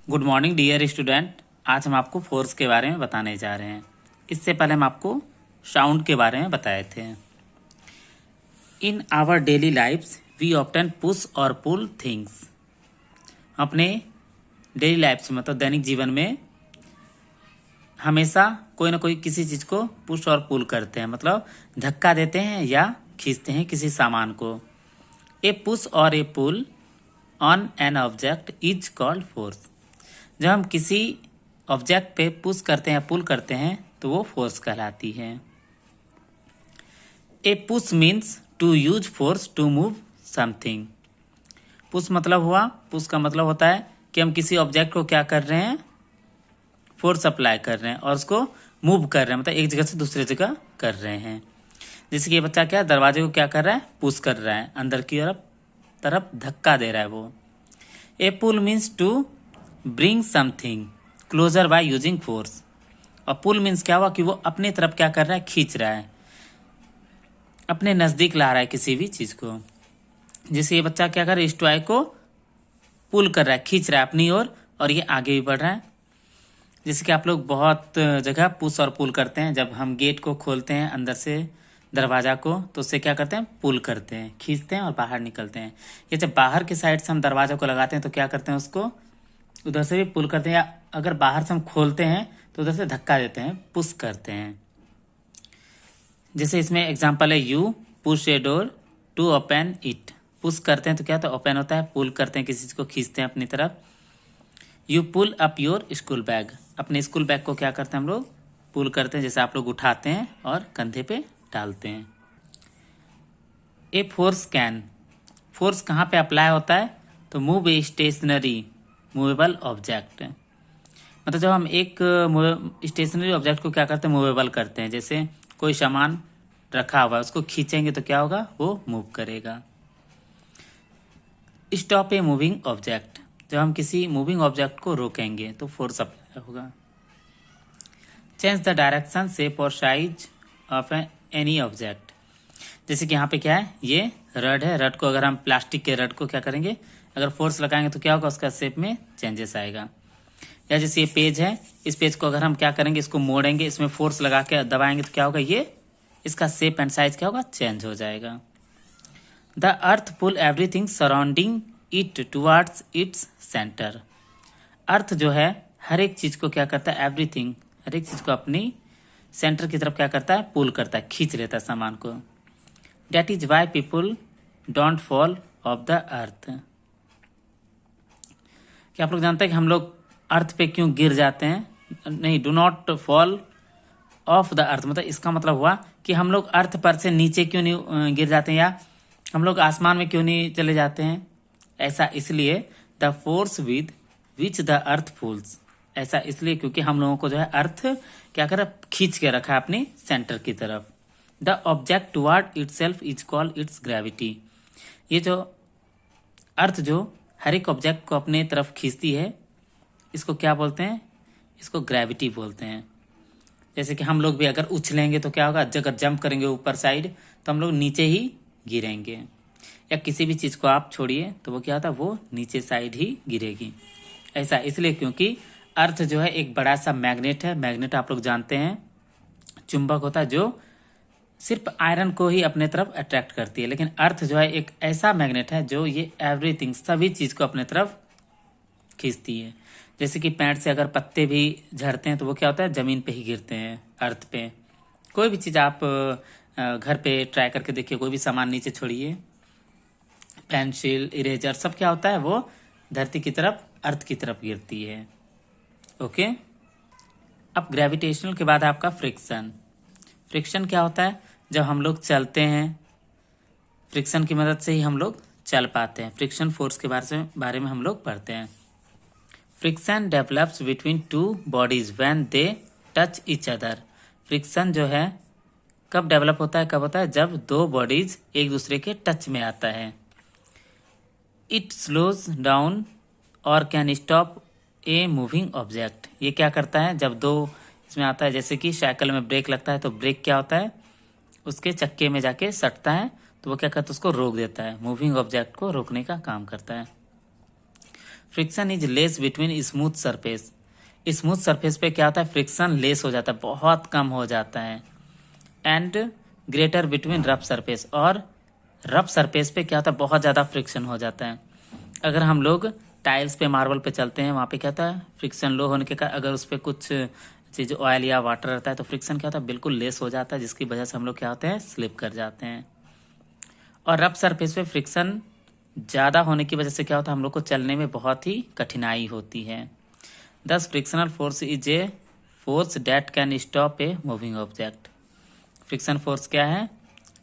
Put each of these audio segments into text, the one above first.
Good morning dear student. आज हम आपको फोर्स के बारे में बताने जा रहे हैं। इससे पहले हम आपको साउंड के बारे में बताए थे। In our daily lifes we often push और पुल थिंग्स। अपने डेली लाइफ मतलब दैनिक जीवन में हमेशा कोई ना कोई किसी चीज़ को पुश और पुल करते हैं, मतलब धक्का देते हैं या खींचते हैं किसी सामान को। ए पुश और a pull on an object is called force. जब हम किसी ऑब्जेक्ट पे पुश करते हैं पुल करते हैं तो वो फोर्स कहलाती है। A push means to use force to move something. Push मतलब हुआ, पुश का मतलब होता है कि हम किसी ऑब्जेक्ट को क्या कर रहे हैं, फोर्स अप्लाई कर रहे हैं और उसको मूव कर रहे हैं, मतलब एक जगह से दूसरी जगह कर रहे हैं। जैसे कि ये बच्चा क्या दरवाजे को क्या कर रहा है, पुश कर रहा है, अंदर की तरफ धक्का दे रहा है वो। A pull means to bring something closer by using force. और पुल मीन्स क्या हुआ कि वो अपने तरफ क्या कर रहा है, खींच रहा है, अपने नज़दीक ला रहा है किसी भी चीज़ को। जैसे ये बच्चा क्या कर रहा है, इस टॉय को पुल कर रहा है, खींच रहा है अपनी ओर और ये आगे भी बढ़ रहा है। जैसे कि आप लोग बहुत जगह पुश और पुल करते हैं। जब हम गेट को खोलते हैं अंदर से दरवाजा को तो उससे क्या करते हैं, पुल करते हैं, खींचते हैं और बाहर निकलते हैं। या जब बाहर की साइड से हम दरवाजा को लगाते हैं तो क्या करते हैं, उसको उधर से भी पुल करते हैं, या अगर बाहर से हम खोलते हैं तो उधर से धक्का देते हैं, पुश करते हैं। जैसे इसमें एग्जांपल है, you push a door to open it. Push करते हैं तो क्या होता है, ओपन होता है। पुल करते हैं, किसी चीज़ को खींचते हैं अपनी तरफ। You pull up your school bag. अपने स्कूल बैग को क्या करते हैं हम लोग, पुल करते हैं, जैसे आप लोग उठाते हैं और कंधे पे डालते हैं। ए फोर्स कैन, फोर्स कहाँ पे अप्लाई होता है, तो move a stationary movable object. मतलब जब हम एक स्टेशनरी ऑब्जेक्ट को क्या करते हैं, मूवेबल करते हैं। जैसे कोई सामान रखा हुआ है, उसको खींचेंगे तो क्या होगा, वो मूव करेगा। स्टॉप ए मूविंग ऑब्जेक्ट, जब हम किसी मूविंग ऑब्जेक्ट को रोकेंगे तो फोर्स अप्लाई होगा। चेंज द डायरेक्शन शेप और साइज ऑफ एनी ऑब्जेक्ट। जैसे कि यहाँ पे क्या है, ये रड है, रड को अगर हम प्लास्टिक के रड को क्या करेंगे, अगर फोर्स लगाएंगे तो क्या होगा, उसका शेप में चेंजेस आएगा। या जैसे ये पेज है, इस पेज को अगर हम क्या करेंगे, इसको मोड़ेंगे, इसमें फोर्स लगा के दबाएंगे तो क्या होगा, ये इसका शेप एंड साइज क्या होगा, चेंज हो जाएगा। The earth pull everything surrounding it towards its centre. Earth जो है हर एक चीज को क्या करता है, एवरीथिंग, हर एक चीज को अपनी सेंटर की तरफ क्या करता है, पुल करता है, खींच लेता है सामान को। That is why people don't fall off the earth। क्या आप लोग जानते हैं कि हम लोग अर्थ पे क्यों गिर जाते हैं? नहीं, do not fall of the earth, मतलब इसका मतलब हुआ कि हम लोग अर्थ पर से नीचे क्यों नहीं गिर जाते हैं, या हम लोग आसमान में क्यों नहीं चले जाते हैं। ऐसा इसलिए the force with which the earth pulls, ऐसा इसलिए क्योंकि हम लोगों को जो है अर्थ क्या कर खींच के रखा है अपनी सेंटर की तरफ। The object toward itself is called its gravity. ये जो अर्थ जो हर एक ऑब्जेक्ट को अपने तरफ खींचती है, इसको क्या बोलते हैं, इसको ग्रेविटी बोलते हैं। जैसे कि हम लोग भी अगर उछलेंगे तो क्या होगा, अगर जंप करेंगे ऊपर साइड तो हम लोग नीचे ही गिरेंगे। या किसी भी चीज़ को आप छोड़िए तो वो क्या होता है, वो नीचे साइड ही गिरेगी। ऐसा इसलिए क्योंकि अर्थ जो है एक बड़ा सा मैग्नेट है। मैग्नेट आप लोग जानते हैं चुंबक होता है जो सिर्फ आयरन को ही अपने तरफ अट्रैक्ट करती है, लेकिन अर्थ जो है एक ऐसा मैग्नेट है जो ये एवरीथिंग, सभी चीज को अपने तरफ खींचती है। जैसे कि पेड़ से अगर पत्ते भी झड़ते हैं तो वो क्या होता है, जमीन पे ही गिरते हैं, अर्थ पे। कोई भी चीज आप घर पे ट्राई करके देखिए, कोई भी सामान नीचे छोड़िए, पेंसिल, इरेजर, सब क्या होता है, वो धरती की तरफ, अर्थ की तरफ गिरती है। ओके, अब ग्रेविटेशनल के बाद आपका फ्रिक्शन। फ्रिक्शन क्या होता है, जब हम लोग चलते हैं, फ्रिक्शन की मदद से ही हम लोग चल पाते हैं। फ्रिक्शन फोर्स के बारे में हम लोग पढ़ते हैं। Friction develops between two bodies when they touch each other. Friction जो है कब डेवलप होता है, कब होता है, जब दो बॉडीज एक दूसरे के टच में आता है। इट स्लोज डाउन और can stop a moving object. ये क्या करता है, जब दो इसमें आता है, जैसे कि साइकिल में ब्रेक लगता है तो ब्रेक क्या होता है, उसके चक्के में जाके सटता है तो वो क्या करता है, उसको रोक देता है, मूविंग ऑब्जेक्ट को रोकने का काम करता है। Friction is less between smooth surface. Smooth surface पे क्या होता है, फ्रिक्शन लेस हो जाता है, बहुत कम हो जाता है। And greater between rough surface, और रफ सरफेस पे क्या होता है, बहुत ज़्यादा फ्रिक्शन हो जाता है। अगर हम लोग टाइल्स पे, मार्बल पे चलते हैं, वहाँ पे क्या होता है, फ्रिक्शन लो होने के कारण अगर उस पर कुछ चीज़ ऑयल या वाटर रहता है तो फ्रिक्शन क्या होता है, बिल्कुल लेस हो जाता है, जिसकी वजह से हम लोग क्या होते हैं, स्लिप कर जाते हैं। और रफ सरफेस पे फ्रिक्शन ज़्यादा होने की वजह से क्या होता है, हम लोग को चलने में बहुत ही कठिनाई होती है। दस frictional force is a force that can stop a moving object. Friction force क्या है,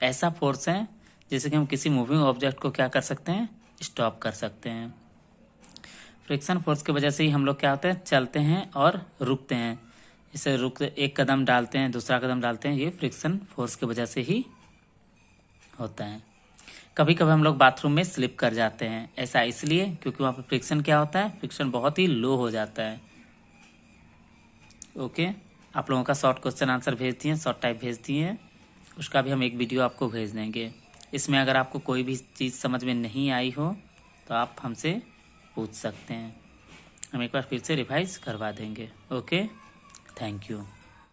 ऐसा फोर्स है जिससे कि हम किसी मूविंग ऑब्जेक्ट को क्या कर सकते हैं, स्टॉप कर सकते हैं। फ्रिक्शन फोर्स की वजह से ही हम लोग क्या होते हैं, चलते हैं और रुकते हैं। जैसे एक कदम डालते हैं, दूसरा कदम डालते हैं, ये फ्रिक्शन फोर्स की वजह से ही होता है। कभी कभी हम लोग बाथरूम में स्लिप कर जाते हैं, ऐसा इसलिए क्योंकि वहाँ पर फ्रिक्शन क्या होता है, फ्रिक्शन बहुत ही लो हो जाता है। ओके, आप लोगों का शॉर्ट क्वेश्चन आंसर भेज दिए, शॉर्ट टाइप भेज दिए, उसका भी हम एक वीडियो आपको भेज देंगे। इसमें अगर आपको कोई भी चीज़ समझ में नहीं आई हो तो आप हमसे पूछ सकते हैं, हम एक बार फिर से रिवाइज करवा देंगे। Okay, thank you.